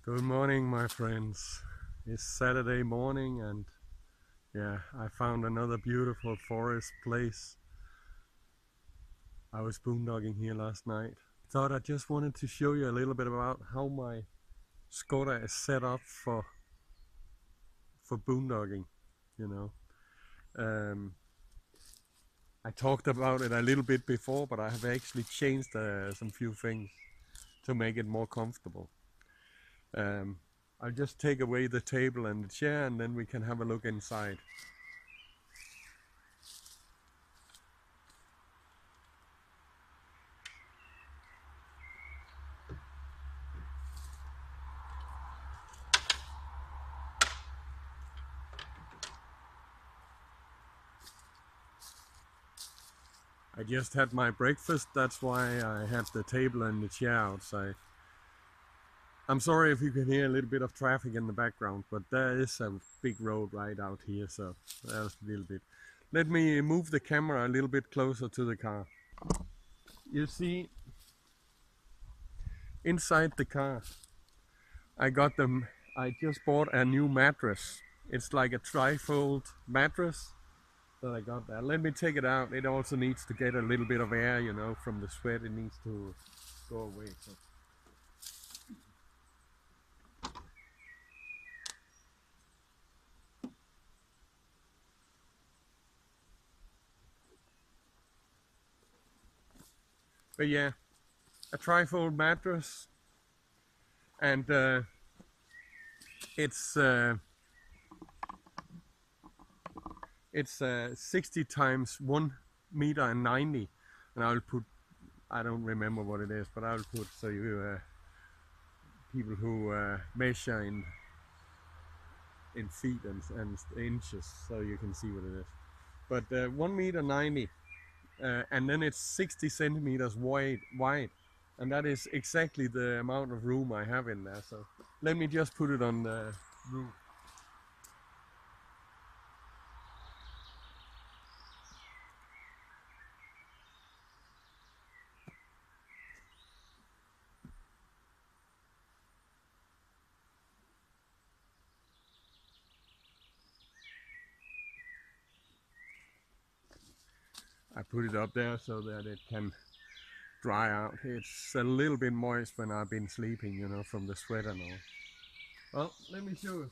Good morning, my friends. It's Saturday morning, and yeah, I found another beautiful forest place. I was boondocking here last night. Thought I just wanted to show you a little bit about how my Skoda is set up for boondocking, you know. I talked about it a little bit before, but I have actually changed some few things to make it more comfortable. I'll just take away the table and the chair, and then we can have a look inside. I just had my breakfast, that's why I had the table and the chair outside. I'm sorry if you can hear a little bit of traffic in the background, but there is a big road right out here, so that's a little bit. Let me move the camera a little bit closer to the car. You see, inside the car, I just bought a new mattress. It's like a tri-fold mattress that I got there. Let me take it out. It also needs to get a little bit of air, you know, from the sweat. It needs to go away. So. But yeah, a tri-fold mattress, and it's 60 times 1 meter and 90, and I'll put, I don't remember what it is, but I'll put so you people who measure in feet and inches, so you can see what it is. But 1 meter 90, and then it's 60 centimeters wide, and that is exactly the amount of room I have in there. So let me just put it on the roof. I put it up there so that it can dry out. It's a little bit moist when I've been sleeping, you know, from the sweat and all. Well, let me show you.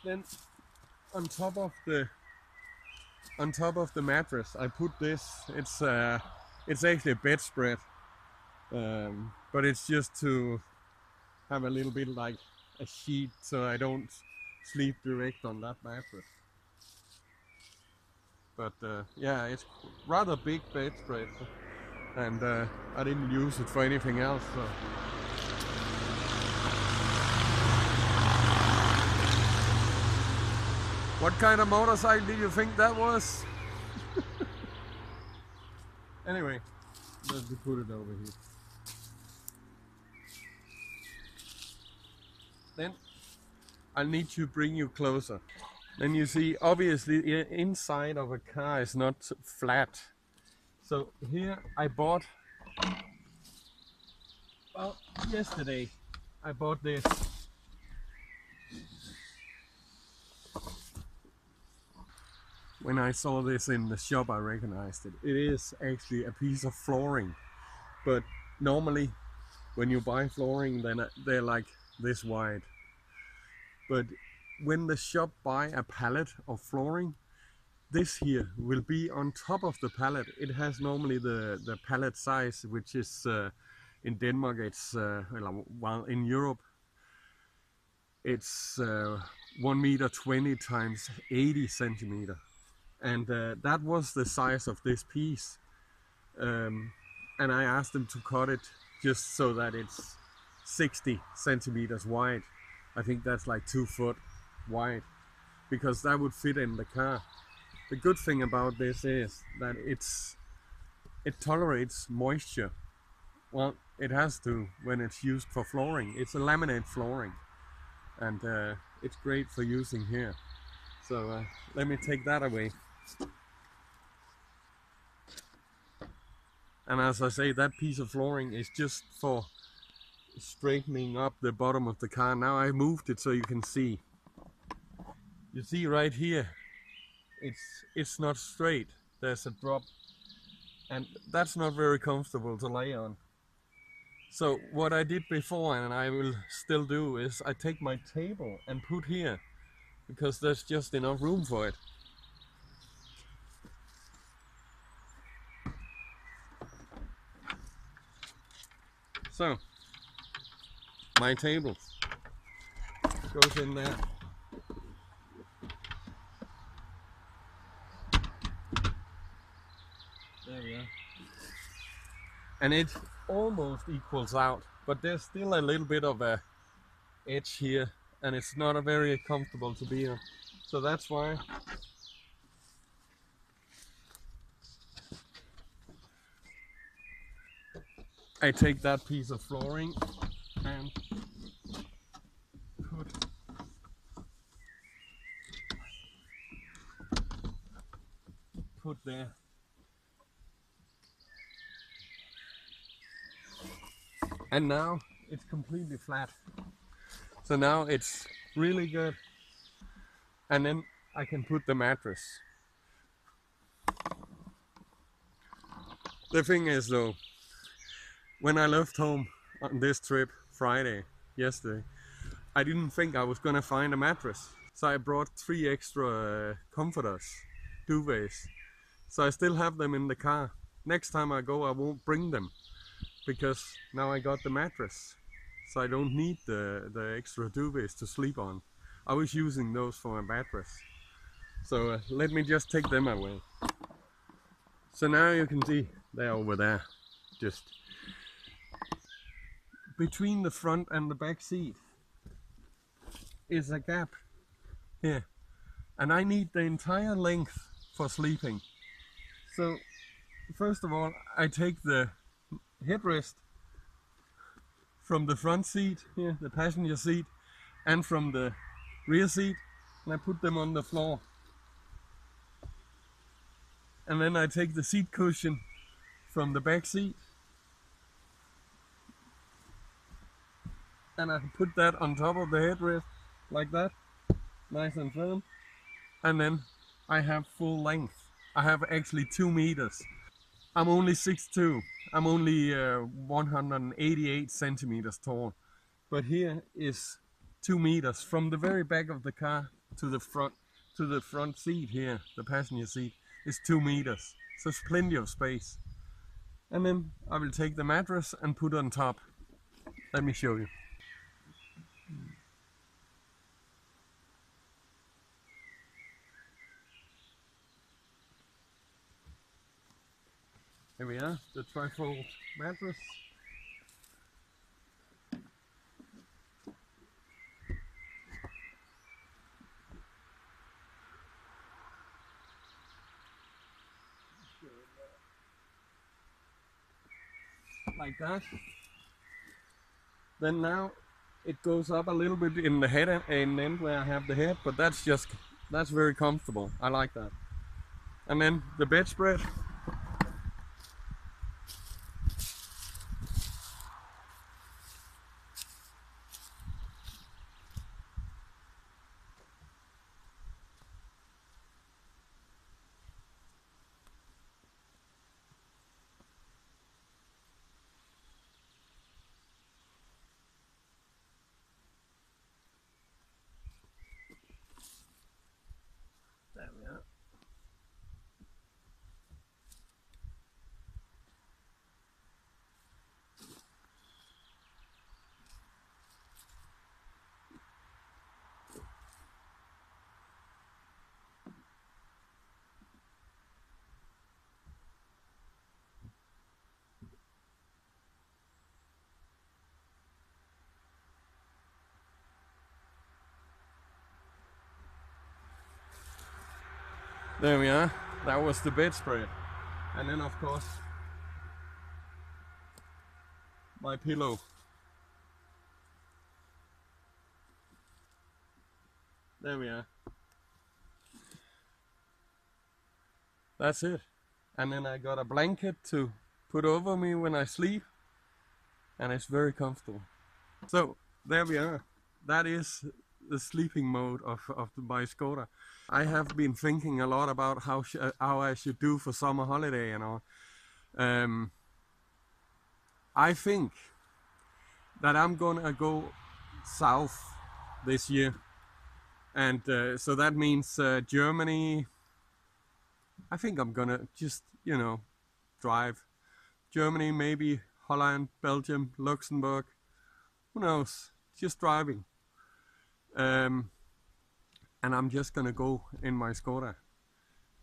Then on top of the mattress, I put this. It's actually a bedspread, but it's just to have a little bit like a sheet, so I don't sleep direct on that mattress. But yeah, it's rather big bedspread, and I didn't use it for anything else. So. What kind of motorcycle do you think that was? Anyway, let me put it over here. Then I need to bring you closer. Then you see, obviously, the inside of a car is not flat. So here I bought, well, yesterday I bought this. When I saw this in the shop, I recognized it. It is actually a piece of flooring, but normally when you buy flooring, then they're like this wide. But when the shop buy a pallet of flooring, this here will be on top of the pallet. It has normally the pallet size, which is in Denmark it's well, in Europe it's 1 meter 20 times 80 centimeter. And that was the size of this piece, and I asked them to cut it just so that it's 60 centimeters wide. I think that's like 2 foot wide, because that would fit in the car. The good thing about this is that it tolerates moisture. Well, it has to when it's used for flooring. It's a laminate flooring, and it's great for using here. So let me take that away. And as I say, that piece of flooring is just for straightening up the bottom of the car. Now I moved it so you can see. You see right here, it's not straight. There's a drop, and that's not very comfortable to lay on. So what I did before, and I will still do, is I take my table and put here, because there's just enough room for it. So my table goes in there. There we are. And it almost equals out, but there's still a little bit of a edge here, and it's not a very comfortable to be on. So that's why I take that piece of flooring and put there. And now it's completely flat. So now it's really good. And then I can put the mattress. The thing is though, when I left home on this trip Friday, yesterday, I didn't think I was gonna find a mattress. So I brought 3 extra comforters, duvets. So I still have them in the car. Next time I go, I won't bring them, because now I got the mattress. So I don't need the extra duvets to sleep on. I was using those for my mattress. So let me just take them away. So now you can see they're over there. Just between the front and the back seat is a gap here. And I need the entire length for sleeping. So first of all, I take the headrest from the front seat here, the passenger seat, and from the rear seat, and I put them on the floor. And then I take the seat cushion from the back seat and I put that on top of the headrest like that, nice and firm. And then I have full length. I have actually 2 meters. I'm only 6'2". I'm only 188 centimeters tall. But here is 2 meters from the very back of the car to the front seat here, the passenger seat, is 2 meters. So it's plenty of space. And then I will take the mattress and put on top. Let me show you. Here we are, the trifold mattress. Like that. Then now it goes up a little bit in the head and end where I have the head, but that's very comfortable. I like that. And then the bedspread. There we are. There we are. That was the bedspread. And then of course my pillow. There we are. That's it. And then I got a blanket to put over me when I sleep, and it's very comfortable. So there we are. That is the sleeping mode of my Skoda. I have been thinking a lot about how I should do for summer holiday and all. I think that I'm gonna go south this year, and so that means Germany. I think I'm gonna just drive Germany, maybe Holland, Belgium, Luxembourg. Who knows? Just driving. And I'm just gonna go in my Skoda.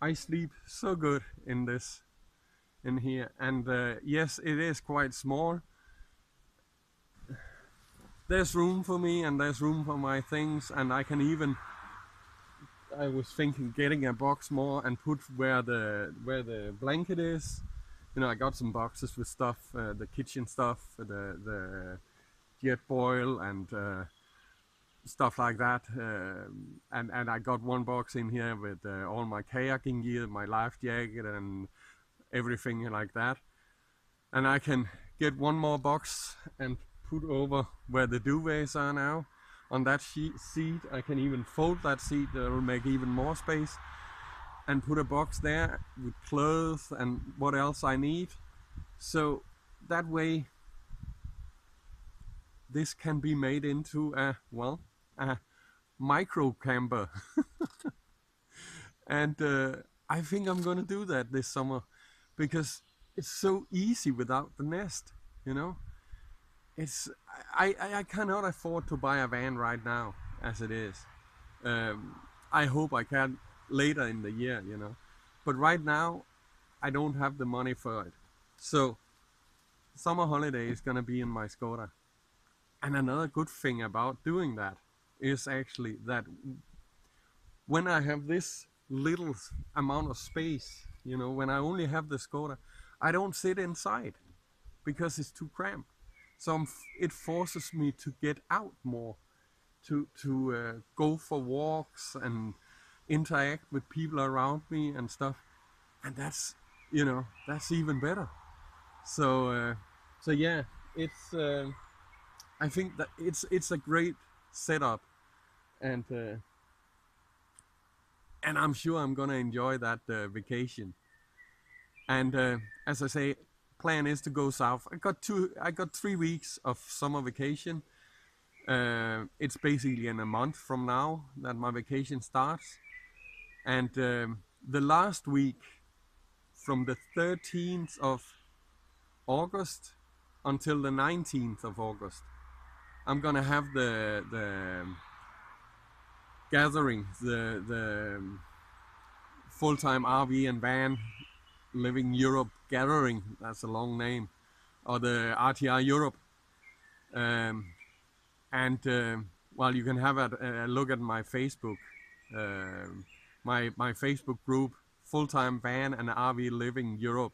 I sleep so good in here, and yes, it is quite small. There's room for me, and there's room for my things, and I was thinking getting a box more and put where the blanket is. I got some boxes with stuff, the kitchen stuff, the jet boil and stuff like that. And I got one box in here with all my kayaking gear, my life jacket and everything like that. And I can get one more box and put over where the duvets are now. On that seat, I can even fold that seat. That will make even more space. And put a box there with clothes and what else I need. So that way, this can be made into a micro camper. And I think I'm gonna do that this summer because it's so easy without the nest. I cannot afford to buy a van right now as it is. I hope I can later in the year, but right now I don't have the money for it. So summer holiday is gonna be in my Skoda. And another good thing about doing that is actually that when I have this little amount of space, when I only have the Skoda, I don't sit inside because it's too cramped. So it forces me to get out more, to go for walks and interact with people around me and stuff. And that's even better. So yeah, it's I think that it's a great setup, and I'm sure I'm gonna enjoy that vacation. And as I say, plan is to go south. I got 3 weeks of summer vacation. It's basically in a month from now that my vacation starts, and the last week from the 13th of August until the 19th of August, I'm gonna have the gathering, the full-time RV and van living Europe gathering. That's a long name, or the RTR Europe. Well, you can have a look at my Facebook, my Facebook group, full-time van and RV living Europe.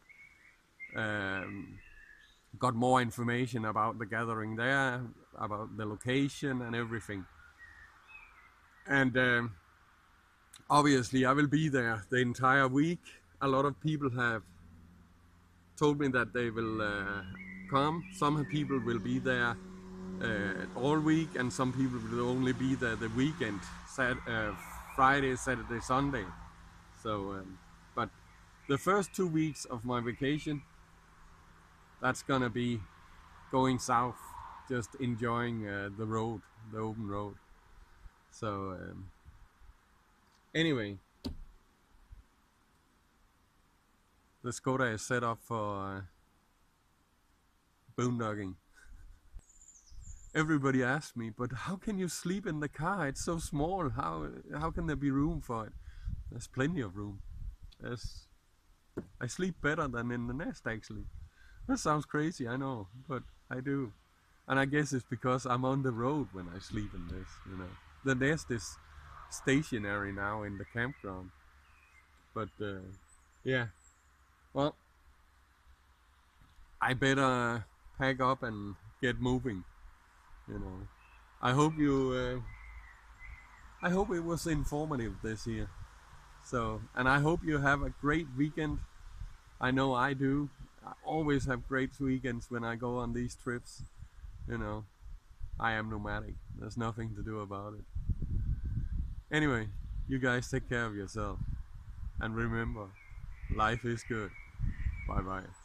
Got more information about the gathering there, about the location and everything. And obviously I will be there the entire week. A lot of people have told me that they will come. Some people will be there all week, and some people will only be there the weekend, Friday, Saturday, Sunday. So, but the first 2 weeks of my vacation, that's gonna be going south, just enjoying the road, the open road. So anyway, the Skoda is set up for boondocking. Everybody asks me, but how can you sleep in the car? It's so small. How can there be room for it? There's plenty of room. I sleep better than in the nest, actually. That sounds crazy, I know, but I do. And I guess it's because I'm on the road when I sleep in this, The nest is stationary now in the campground. But yeah, well, I better pack up and get moving, I hope it was informative this year. So, and I hope you have a great weekend. I know I do. I always have great weekends when I go on these trips. You know, I am nomadic. There's nothing to do about it. Anyway, you guys take care of yourself. And remember, life is good. Bye bye.